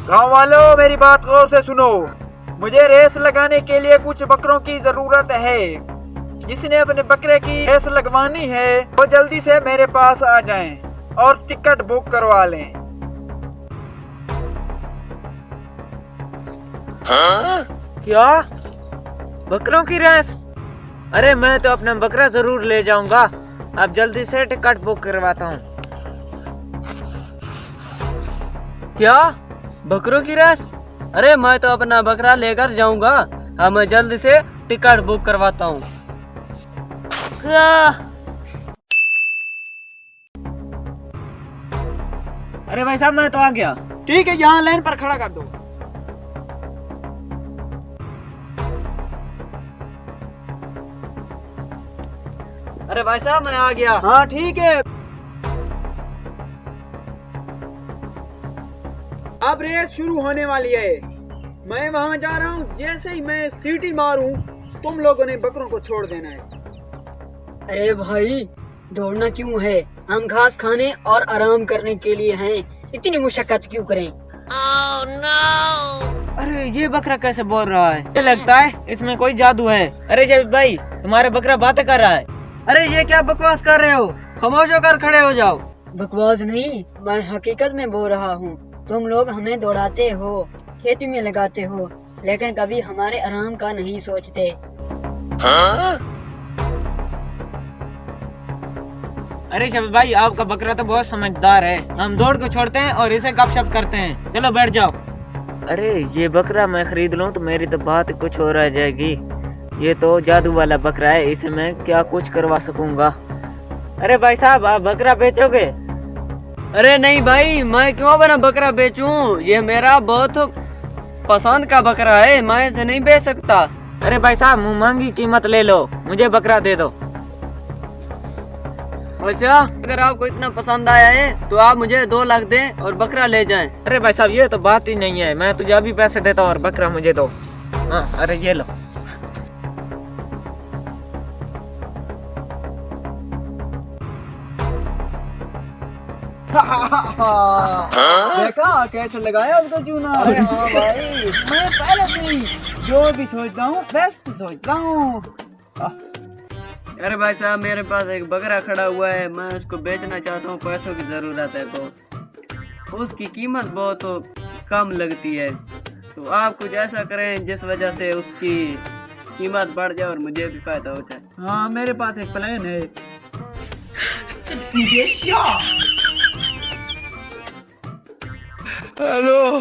गांव वालों, मेरी बात गौर से सुनो। मुझे रेस लगाने के लिए कुछ बकरों की जरूरत है। जिसने अपने बकरे की रेस लगवानी है वो जल्दी से मेरे पास आ जाएं और टिकट बुक करवा लें। क्या? बकरों की रेस? अरे मैं तो अपना बकरा जरूर ले जाऊंगा। अब जल्दी से टिकट बुक करवाता हूँ। क्या? बकरों की रेस? अरे मैं तो अपना बकरा लेकर जाऊंगा। हाँ, मैं जल्दी से टिकट बुक करवाता हूँ। अरे भाई साहब, मैं तो आ गया। ठीक है, यहाँ लाइन पर खड़ा कर दो। अरे भाई साहब, मैं आ गया। हाँ ठीक है। अब रेस शुरू होने वाली है। मैं वहाँ जा रहा हूँ। जैसे ही मैं सीटी मारूं, तुम लोगों ने बकरों को छोड़ देना है। अरे भाई, दौड़ना क्यों है? हम घास खाने और आराम करने के लिए हैं। इतनी मुशक्कत क्यों करें? अरे ये बकरा कैसे बोल रहा है? मुझे लगता है इसमें कोई जादू है। अरे जब भाई, तुम्हारा बकरा बातें कर रहा है। अरे ये क्या बकवास कर रहे हो? खामोश होकर खड़े हो जाओ। बकवास नहीं, मैं हकीकत में बोल रहा हूँ। तुम लोग हमें दौड़ाते हो, खेती में लगाते हो, लेकिन कभी हमारे आराम का नहीं सोचते। अरे शबीर भाई, आपका बकरा तो बहुत समझदार है। हम दौड़ को छोड़ते हैं और इसे गपशप करते हैं। चलो बैठ जाओ। अरे ये बकरा मैं खरीद लूं तो मेरी तो बात कुछ और रह जाएगी। ये तो जादू वाला बकरा है, इसे मैं क्या कुछ करवा सकूंगा। अरे भाई साहब, आप बकरा बेचोगे? अरे नहीं भाई, मैं क्यों अपना बकरा बेचूं? ये मेरा बहुत पसंद का बकरा है, मैं इसे नहीं बेच सकता। अरे भाई साहब, मुँह मांगी कीमत ले लो, मुझे बकरा दे दो। अच्छा, अगर आपको इतना पसंद आया है तो आप मुझे 2 लाख दें और बकरा ले जाएं। अरे भाई साहब, ये तो बात ही नहीं है। मैं तुझे अभी पैसे देता हूँ और बकरा मुझे दो। हाँ, अरे ये लो। देखा कैसे लगाया उसको चूना? अरे हाँ भाई, मैं पहले से ही जो भी सोचता हूँ बेस्ट सोचता हूँ। अरे भाई साहब, मेरे पास एक बकरा खड़ा हुआ है, मैं उसको बेचना चाहता हूँ। पैसों की जरूरत है तो उसकी कीमत बहुत कम लगती है। तो आप कुछ ऐसा करें जिस वजह से उसकी कीमत बढ़ जाए और मुझे भी फायदा हो जाए। हाँ, मेरे पास एक प्लान है। हेलो